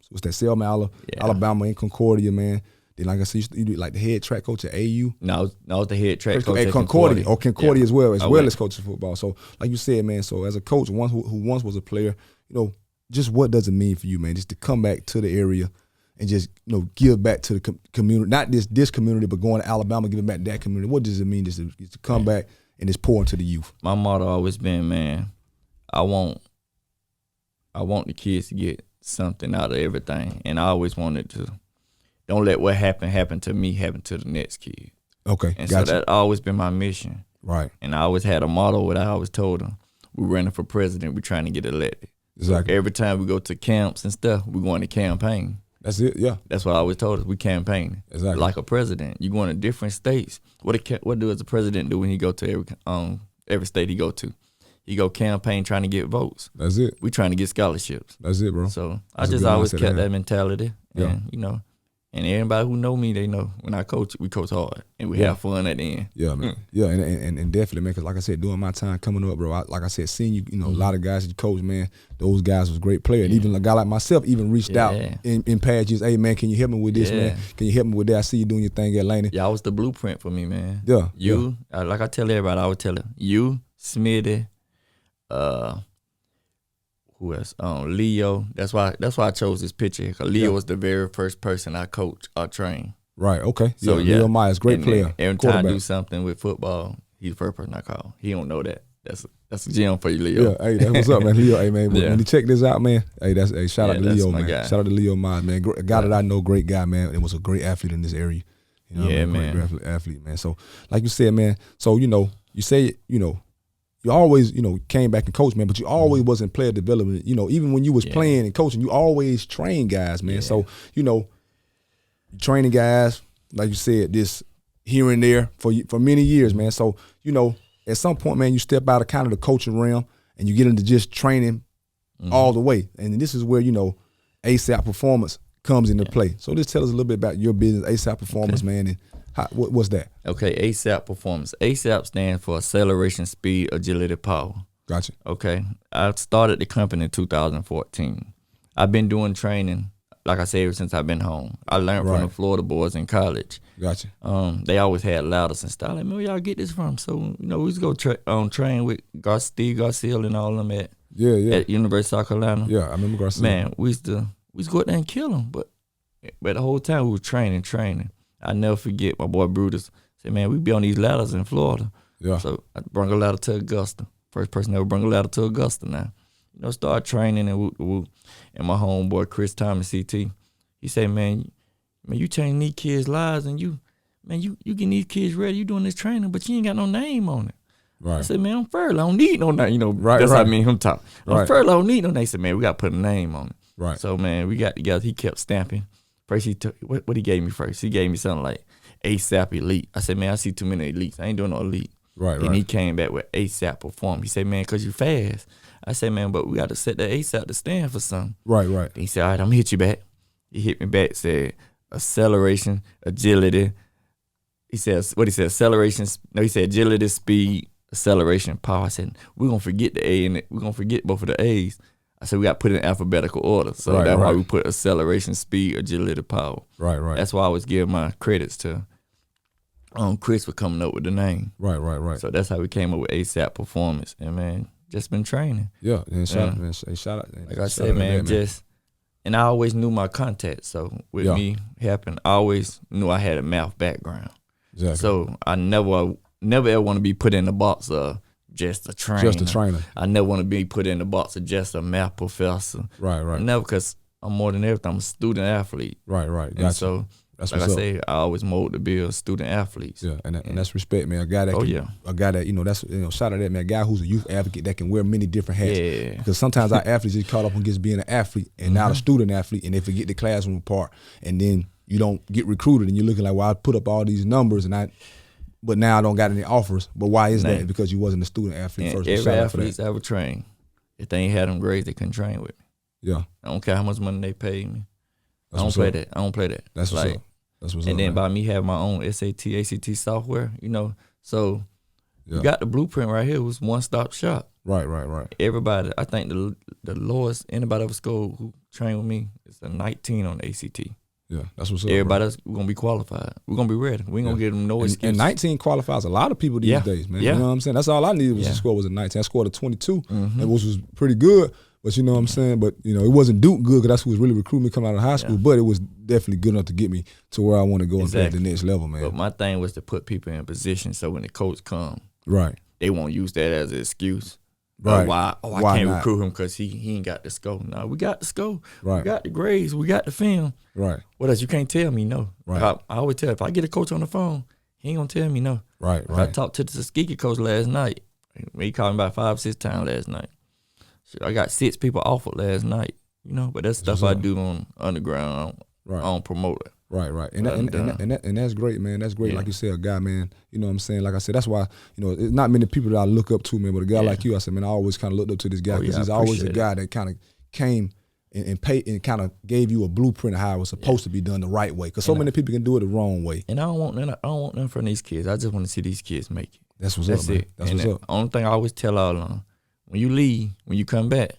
what's that, Selma, Alabama, in Concordia, man. Then, like I said, you do like the head track coach at AU. No, I was the head track coach at Concordia. Concordia. Or Concordia as well as coaching football. So, like you said, man. So, as a coach, one who once was a player, you know, just what does it mean for you, man? Just to come back to the area and just, you know, give back to the community, not this community, but going to Alabama, giving back to that community. What does it mean just to come back and just pour into the youth? My motto always been, man, I want the kids to get something out of everything, and I always wanted to. Don't let what happen to me happen to the next kid. Okay, and gotcha. So that always been my mission. Right. And I always had a motto. What I always told them: we're running for president. We're trying to get elected. Exactly. So every time we go to camps and stuff, we're going to campaign. That's it, yeah. That's what I always told us. We campaign. Exactly. Like a president. You going to different states. What does the president do when he go to every state he go to? He go campaign trying to get votes. That's it. We trying to get scholarships. That's it, bro. So That's I just always kept that mentality. Yeah. And, you know, and everybody who know me, they know when I coach, we coach hard. And we have fun at the end. Yeah, man. Yeah, and definitely, man, because like I said, during my time coming up, bro, like I said, seeing you, you know, a lot of guys that you coach, man, those guys was great players. And even a guy like myself even reached out in past years, hey, man, can you help me with this, man? Can you help me with that? I see you doing your thing at Laney. Y'all was the blueprint for me, man. Yeah. Like I tell everybody, I would tell them, you, Smitty, who else? Leo. That's why I chose this picture. Cause Leo was the very first person I coached or trained. Right. Okay. So Leo Myers, great player. Every time I do something with football, he's the first person I call. He don't know that. That's a gem for you, Leo. Yeah. Hey, that's what's up, man. Leo. Hey, man. When you check this out, man. Hey, shout out to Leo, man. Guy. Shout out to Leo Myers, man. A guy that I know, great guy, man. And was a great athlete in this area. You know, man. Great athlete, man. So, like you said, man. So, you know, you say, you know, you always, you know, came back and coached, man, but you always wasn't player development. You know, even when you was playing and coaching, you always trained guys, man. So, you know, training guys, like you said, this here and there for many years, man. So, you know, at some point, man, you step out of kind of the coaching realm and you get into just training all the way. And this is where, you know, ASAP Performance comes into play. So just tell us a little bit about your business, ASAP Performance, man, and what's that? Okay, ASAP Performance. ASAP stands for Acceleration, Speed, Agility, Power. Gotcha. Okay. I started the company in 2014. I've been doing training, like I said, ever since I've been home. I learned from the Florida boys in college. Gotcha. They always had louders and stuff. Like, man, where y'all get this from? So, you know, we used to go train with Steve Garcia and all of them at University of South Carolina. Yeah, I remember Garcia. Man, we used to go out there and kill them. But But the whole time we were training. I never forget my boy Brutus said, man, we be on these ladders in Florida. Yeah. So I brought a ladder to Augusta. First person ever brought a ladder to Augusta now. Start training and whoop. And my homeboy Chris Thomas, CT, he said, man, you changing these kids' lives and you getting these kids ready. You doing this training, but you ain't got no name on it. Right. I said, man, I'm furloughed. I don't need no name. Right, That's right. how I mean him talk. I'm Right. furloughed. I don't need no name. He said, man, we got to put a name on it. Right. So, man, we got together. He kept stamping. First, he took, what he gave me first? He gave me something like ASAP Elite. I said, man, I see too many elites. I ain't doing no elite. Right, And he came back with ASAP Performance. He said, man, because you fast. I said, man, but we got to set the ASAP to stand for something. Right. And he said, all right, I'm going to hit you back. He hit me back, said acceleration, agility. He said, what he said, acceleration. No, he said agility, speed, acceleration, power. I said, we're going to forget the A and we're going to forget both of the A's. I said, we got to put it in alphabetical order. So that's why we put acceleration, speed, agility, power. Right. That's why I was giving my credits to Chris for coming up with the name. Right. So that's how we came up with ASAP Performance. And, man, just been training. Yeah. And shout out. Like I said, man, and I always knew my contacts. So with me helping, I always knew I had a math background. Exactly. So I never ever want to be put in the box of just a trainer. Just a trainer. I never want to be put in the box of just a math professor. Right. Never, because I'm more than everything. I'm a student athlete. Right. Gotcha. And so, that's like I say, I always mold to be a student athlete. Yeah, and that's respect, man. A guy that that's shout out that man. A guy who's a youth advocate that can wear many different hats. Yeah. Because sometimes our athletes get caught up on just being an athlete and not a student athlete, and they forget the classroom part, and then you don't get recruited, and you're looking like, well, I put up all these numbers, but now I don't got any offers. But why is that? Because you wasn't a student athlete And first. every athlete I ever trained, if they ain't had them grades, they couldn't train with me. Yeah. I don't care how much money they pay me. I don't play that. That's what's up. That's what's up. And then man. by me having my own SAT, ACT software, so you got the blueprint right here. It was one-stop shop. Right. Everybody, I think the lowest anybody ever scored who trained with me is a 19 on the ACT. Yeah, that's what's up. Everybody else, we're going to be qualified. We're going to be ready. We ain't going to give them no excuse. And 19 qualifies a lot of people these days, man. Yeah. You know what I'm saying? That's all I needed was to score was a 19. I scored a 22, which was pretty good. But you know what I'm saying? But, it wasn't Duke good because that's who was really recruiting me coming out of high school. But it was definitely good enough to get me to where I want to go and play at the next level, man. But my thing was to put people in position so when the coach come, they won't use that as an excuse. Right. I can't recruit him because he ain't got the score. No, we got the score. Right. We got the grades. We got the film. Right. What else? You can't tell me no. Right. I always tell, if I get a coach on the phone, he ain't going to tell me no. Right. I talked to the Tuskegee coach last night. He called me about 5-6 times last night. I got 6 people offered last night, but that's stuff I do on underground. I don't promote it. Right. And that's great, man. That's great. Yeah. Like you said, a guy, man, you know what I'm saying? Like I said, that's why, it's not many people that I look up to, man, but a guy like you, I said, man, I always kind of looked up to this guy because he's always a guy that kind of came and paid and kind of gave you a blueprint of how it was supposed to be done the right way. Because so many people can do it the wrong way. And I don't want nothing from these kids. I just want to see these kids make it. That's what's up, man. That's what's up. The only thing I always tell all of them, when you leave, when you come back,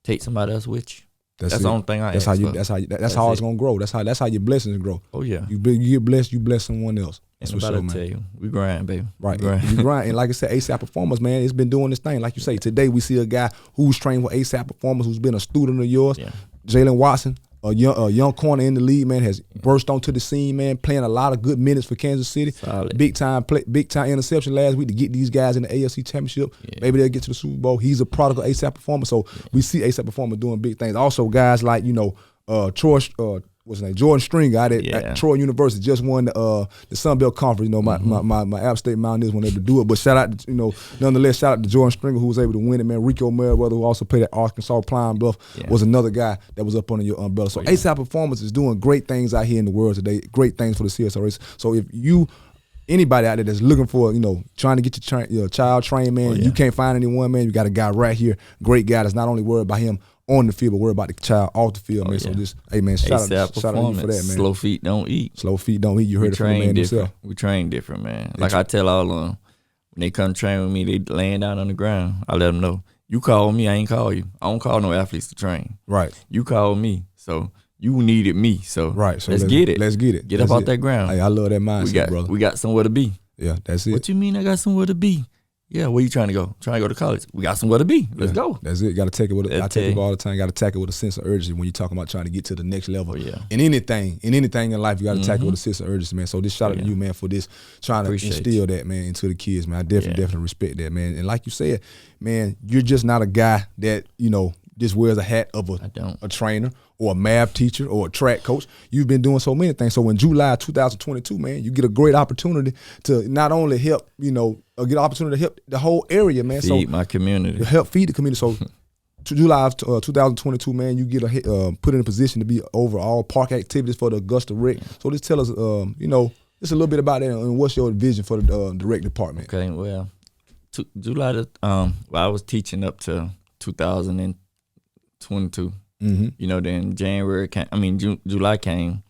take somebody else with you. That's the only thing I ask for. That's how it's gonna grow. That's how your blessings grow. Oh yeah. You get blessed, you bless someone else. That's what's up, man. Tell you, we grind, baby. Right. We grind. And like I said, ASAP Performance, man, it's been doing this thing. Like you say, today we see a guy who's trained with ASAP Performance, who's been a student of yours. Yeah. Jalen Watson, a young corner in the league, man, has burst onto the scene, man, playing a lot of good minutes for Kansas City. Solid. Big time interception last week to get these guys in the AFC Championship. Yeah. Maybe they'll get to the Super Bowl. He's a product of ASAP Performance, so we see ASAP Performance doing big things. Also, guys like Troy, what's his name? Jordan Stringer out at Troy University just won the Sun Belt Conference. My App State Mountaineers weren't able to do it, but shout out to, nonetheless, shout out to Jordan Stringer who was able to win it, man. Rico Merriweather, who also played at Arkansas Pine Bluff, was another guy that was up under your umbrella. So ASAP Performance is doing great things out here in the world today, great things for the CSRS. So if anybody out there that's looking for, trying to get your child trained, man, you can't find anyone, man, you got a guy right here, great guy that's not only worried about him on the field, but worry about the child off the field, man. So just, hey, man, shout out to you for that, man. Slow feet don't eat. Slow feet don't eat. You heard it from the man himself. We train different, man. Like I tell all of them, when they come train with me, they laying down on the ground. I let them know, you call me, I ain't call you. I don't call no athletes to train. Right. You call me, so you needed me. So, right. So let's get it. Let's get it. Get up off that ground. Hey, I love that mindset, brother. We got somewhere to be. Yeah, that's it. What you mean I got somewhere to be? Yeah, where you trying to go? Trying to go to college. We got somewhere to be. Let's go. That's it. Got to take it with. I tell people all the time. Got to tackle with a sense of urgency when you're talking about trying to get to the next level. Yeah. In anything in life, you got to tackle with a sense of urgency, man. So this shout out to you, man, for this trying to instill that, man, into the kids, man. I definitely respect that, man. And like you said, man, you're just not a guy that just wears a hat of a trainer or a math teacher or a track coach. You've been doing so many things. So in July 2022, man, you get a great opportunity to not only help, get an opportunity to help the whole area, man. Feed my community. Help feed the community. So July 2022, man, you get put in a position to be over all park activities for the Augusta Rec. So just tell us, just a little bit about that and what's your vision for the rec department. Okay, well, July, I was teaching up to 2022. Then January came. July came.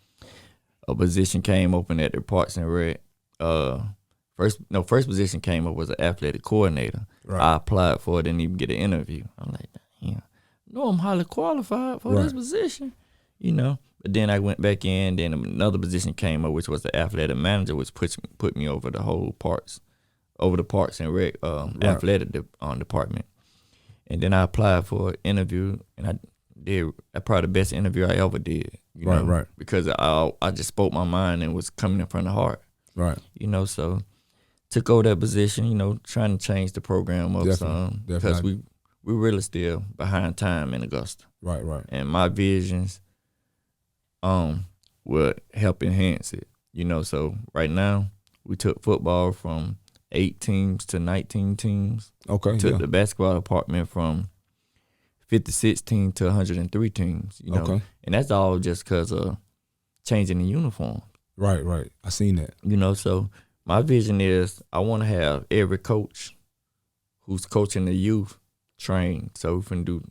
A position came open at the Parks and Rec. First position came up was an athletic coordinator. Right. I applied for it, didn't even get an interview. I'm like, damn, no, I'm highly qualified for this position, But then I went back in. Then another position came up, which was the athletic manager, which put me over the Parks and Rec athletic department. And then I applied for an interview, and I did probably the best interview I ever did. Right. Because I just spoke my mind and was coming from the heart. Right. So took over that position. Trying to change the program up some because we really still behind time in Augusta. Right. And my visions would help enhance it. So right now we took football from 8 teams to 19 teams. Okay. Took the basketball department from 56 teams to 103 teams. Okay. And that's all just because of changing the uniform. Right. I seen that. So my vision is I want to have every coach who's coaching the youth trained. So we can do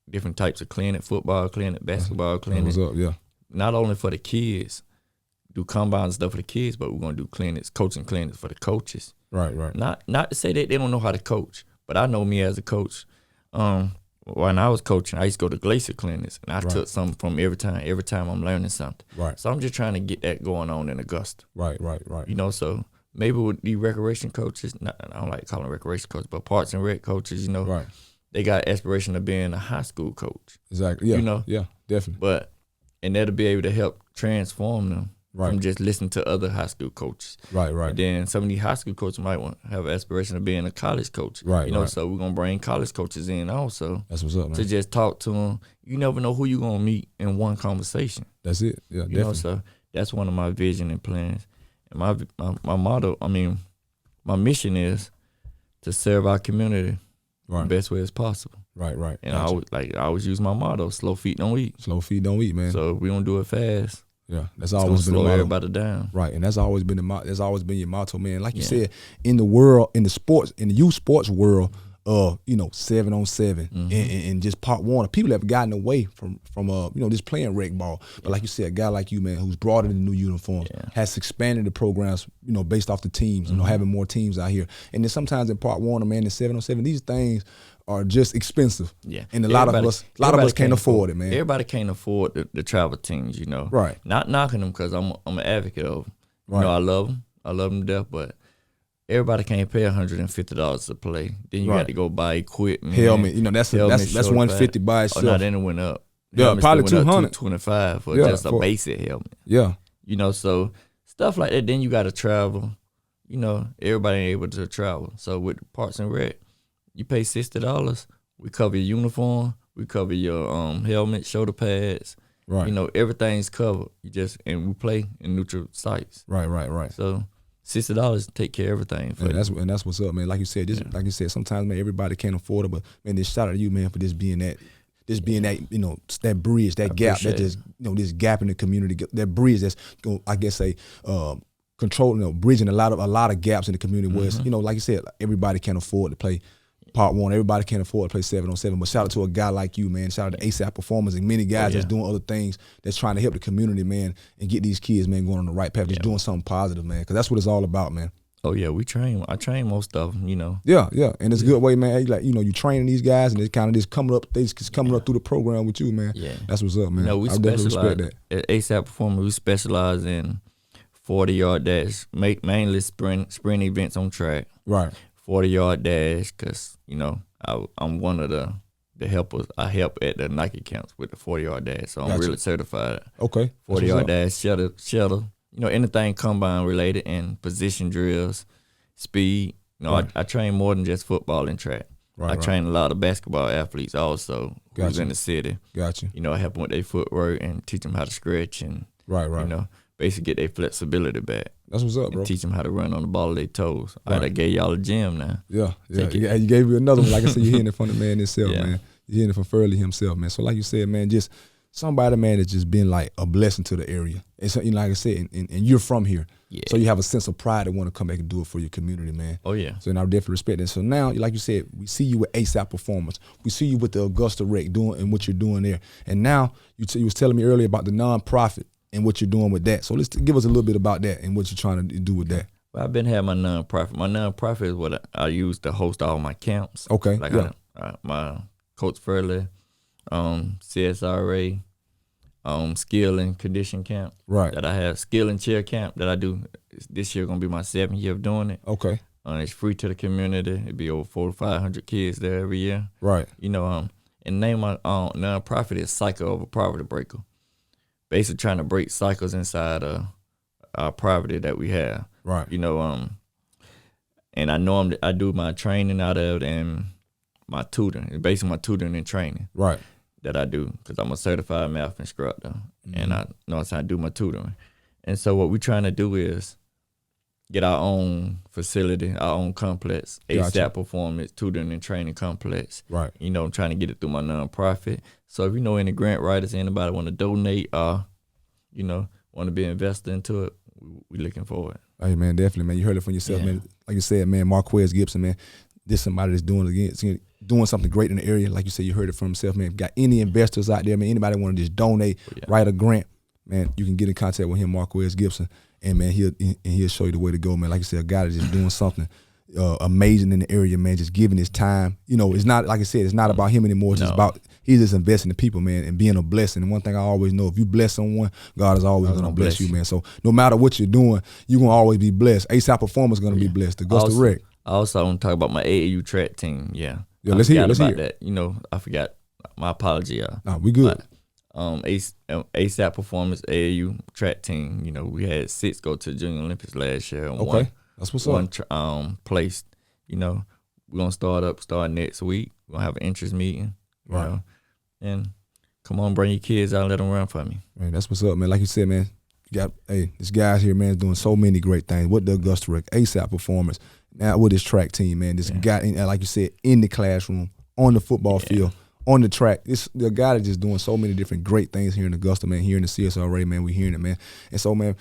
different types of clinic, football clinic, basketball clinic. What's up? Yeah. Not only for the kids, do combine stuff for the kids, but we're going to do clinics, coaching clinics for the coaches. Right. Not to say that they don't know how to coach, but I know me as a coach. When I was coaching, I used to go to Glacier clinics, and I took something from every time I'm learning something. Right. So I'm just trying to get that going on in Augusta. Right. So maybe with the recreation coaches, I don't like calling recreation coaches, but Parks and Rec coaches, right. They got aspiration of being a high school coach. Exactly. Yeah. Yeah, definitely. And that'll be able to help transform them from just listening to other high school coaches. Right. And then some of these high school coaches might want to have an aspiration of being a college coach. Right. So we're going to bring college coaches in also. That's what's up, man. To just talk to them. You never know who you're going to meet in one conversation. That's it. Yeah, definitely. So that's one of my vision and plans. And my motto, my mission is to serve our community the best way as possible. Right. And I always use my motto, slow feet don't eat. Slow feet don't eat, man. So if we don't do it fast, yeah, that's always been slow the motto. Everybody down. Right, and that's always been that's always been your motto, man. Like you said, in the world, in the youth sports world, 7-on-7 and just part one, people have gotten away from just playing rec ball. But like you said, a guy like you, man, who's brought in the new uniforms, has expanded the programs, based off the teams, having more teams out here. And then sometimes in part one, man, in 7-on-7, these things are just expensive. Yeah. And a lot of us can't afford it, man. Everybody can't afford the travel teams, Right. Not knocking them because I'm an advocate of them. Right. I love them. I love them to death, but everybody can't pay $150 to play. Then you got to go buy equipment. Helmet. That's $150 by itself. Oh, no, then it went up. Yeah, probably $200. $225 for just a basic helmet. Yeah. So stuff like that. Then you got to travel. Everybody ain't able to travel. So with Parks and Rec, you pay $60. We cover your uniform. We cover your helmet, shoulder pads. Right. Everything's covered. And we play in neutral sites. Right. So $60 take care of everything. That's what's up, man. Like you said, like you said, sometimes, man, everybody can't afford it, but man, this shout out to you, man, for just being that, that bridge, that gap, that just this gap in the community, that bridge that's controlling, bridging a lot of gaps in the community. Where it's, like you said, everybody can't afford to play part one. Everybody can't afford to play 7-on-7. But shout out to a guy like you, man. Shout out to ASAP Performance and many guys that's doing other things that's trying to help the community, man, and get these kids, man, going on the right path. Just doing something positive, man, because that's what it's all about, man. Oh yeah, I train most of them, Yeah, and it's a good way, man. Like you training these guys, and it's kind of just coming up. They just coming up through the program with you, man. Yeah, that's what's up, man. We specialize at ASAP Performance. We specialize in 40-yard dash, mainly sprint events on track. Right. 40-yard dash, because, you know, I'm one of the helpers. I help at the Nike camps with the 40-yard dash, so I'm really certified. Okay. 40-yard dash, shuttle, you know, anything combine related, and position drills, speed. You know, I train more than just football and track. I train a lot of basketball athletes also who's in the city. Gotcha. You know, I help them with their footwork and teach them how to stretch and, you know, basically get their flexibility back. That's what's up, bro. And teach them how to run on the ball of their toes. I gave y'all a gym now. Yeah. You gave me another one. Like I said, you're hearing it from the man himself, man. You're hearing it from Furley himself, man. So like you said, man, just somebody, man, that's just been like a blessing to the area. And so, you know, like I said, and you're from here. Yeah. So you have a sense of pride to want to come back and do it for your community, man. Oh, yeah. So, and I definitely respect that. So now, like you said, we see you with ASAP Performance. We see you with the Augusta Rec doing and what you're doing there. And now you was telling me earlier about the nonprofit and what you're doing with that. So let's give us a little bit about that and what you're trying to do with that. Well, I've been having my nonprofit. My nonprofit is what I use to host all my camps. Okay. Like my Coach Furley, CSRA, skill and condition camp. Right. That I have, skill and chair camp that I do. This year going to be my 7th year of doing it. Okay. It's free to the community. It'd be over 400 to 500 kids there every year. Right. You know, and the name of my nonprofit is Cycle Over Poverty Breaker. Basically trying to break cycles inside our poverty that we have. Right. You know, and I do my training out of it and my tutoring. Basically my tutoring and training. Right. That I do, because I'm a certified math instructor, and I know how to do my tutoring. And so what we're trying to do is get our own facility, our own complex, ASAP Performance Tutoring and Training Complex. Right. You know, I'm trying to get it through my nonprofit. So if you know any grant writers, anybody want to donate, you know, want to be invested into it, we looking forward. Hey, man, definitely, man. You heard it from yourself, man. Like you said, man, Marquez Gibson, man. This somebody that's doing something great in the area. Like you said, you heard it from himself, man. Got any investors out there, man, anybody want to just donate, write a grant, man, you can get in contact with him, Marquez Gibson, and, man, he'll show you the way to go, man. Like you said, a guy that's just doing something amazing in the area, man, just giving his time. You know, it's not, like I said, it's not about him anymore. It's just about, he's just investing in people, man, and being a blessing. And one thing I always know, if you bless someone, God is always going to bless you, man. So no matter what you're doing, you're going to always be blessed. ASAP Performance is going to be blessed. Augusta Rec. I also want to talk about my AAU track team. Yeah, let's hear it. That. You know, I forgot. My apology, y'all. Nah, we good. But, ASAP Performance AAU track team. You know, we had 6 go to the Junior Olympics last year. And that's what's up. One placed. You know, we're gonna start next week. We're gonna have an interest meeting. You know, and come on, bring your kids out, and let them run for me. Man, that's what's up, man. Like you said, man. This guy's here, man, is doing so many great things with the Augusta Rec, ASAP Performance. Now with his track team, man, this guy, like you said, in the classroom, on the football field, on the track. The guy that's just doing so many different great things here in Augusta, man, here in the CSRA, man, we hearing it, man. And so, man,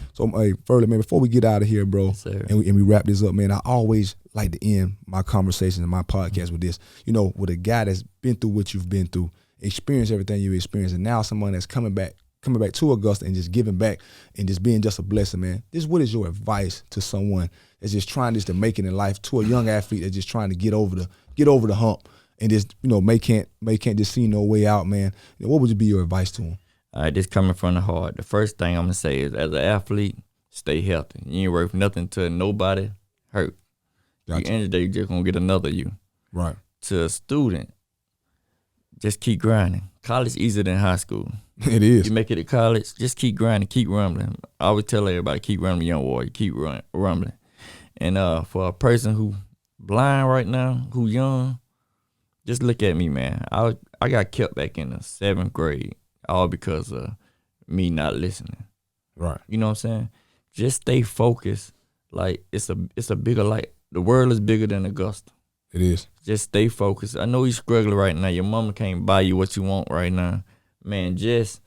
Furley, man, before we get out of here, bro, and we wrap this up, man, I always like to end my conversations and my podcast with this, you know, with a guy that's been through what you've been through, experienced everything you've experienced, and now someone that's coming back to Augusta and just giving back and just being just a blessing, man. What is your advice to someone that's just trying just to make it in life, to a young athlete that's just trying to get over the hump and just, you know, may can't just see no way out, man? What would be your advice to him? All right, this coming from the heart. The first thing I'm gonna say is, as an athlete, stay healthy. You ain't worth nothing to nobody hurt. At the end of the day, you just gonna get another you. Right. To a student, just keep grinding. College easier than high school. It is. You make it to college, just keep grinding, keep rumbling. I always tell everybody, keep rumbling, young warrior, keep rumbling. And for a person who blind right now, who young, just look at me, man. I got kept back in the 7th grade, all because of me not listening. Right. You know what I'm saying? Just stay focused. Like, it's a bigger, like, the world is bigger than Augusta. It is. Just stay focused. I know you're struggling right now. Your mama can't buy you what you want right now. Man, just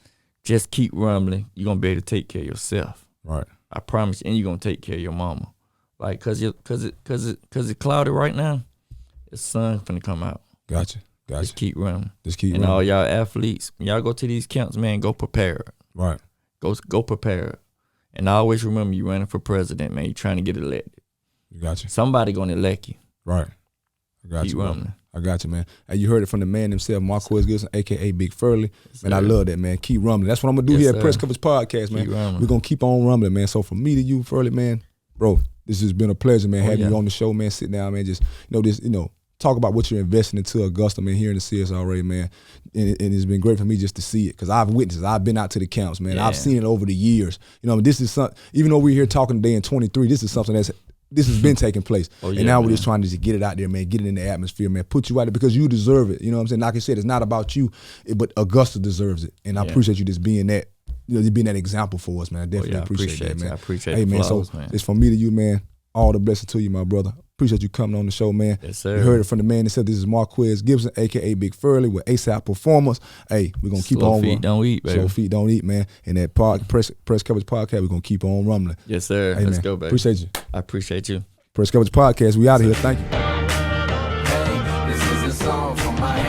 keep rumbling. You're going to be able to take care of yourself. Right. I promise you. And you're going to take care of your mama. Like, cause it's cloudy right now, the sun's finna come out. Gotcha. Just keep running. And all y'all athletes, when y'all go to these camps, man, go prepared. Right. Go prepared. And I always remember you running for president, man. You trying to get elected. Gotcha. Somebody gonna elect you. Right. I got keep you, running. I got you, man. And you heard it from the man himself, Marquez Gibson, a.k.a. Big Furley. Man, I love that, man. Keep rumbling. That's what I'm going to do here at Press Coverage Podcast, man. We're going to keep on rumbling, man. So from me to you, Furley, man, bro, This has been a pleasure, man, having yeah. you on the show, man. Sit down, man. Just talk about what you're investing into Augusta, man, here in the CSRA, man. And it's been great for me just to see it because I've witnessed it. I've been out to the camps, man. Yeah. I've seen it over the years. This is something, even though we're here talking today in 23, this is something this has been taking place. Oh, yeah, and now man. we're just trying to just get it out there, man, get it in the atmosphere, man, put you out there because you deserve it. You know what I'm saying? Like I said, it's not about you, but Augusta deserves it. And I appreciate you just being that, being that example for us, man. I definitely appreciate that, man. I appreciate hey, the man, flowers, so man. it's from me to you, man. All the blessings to you, my brother. Appreciate you coming on the show, man. Yes, sir. You heard it from the man that said this is Marquez Gibson, a.k.a. Big Furley with ASAP Performance. Hey, we're going to keep Slow on feet don't eat, baby. Slow feet don't eat, man. And that press coverage podcast, we're going to keep on rumbling. Yes, sir. Hey, Let's man, go, baby. appreciate you. I appreciate you. Press coverage podcast, we out of here. Thank you. Hey, this is a song from my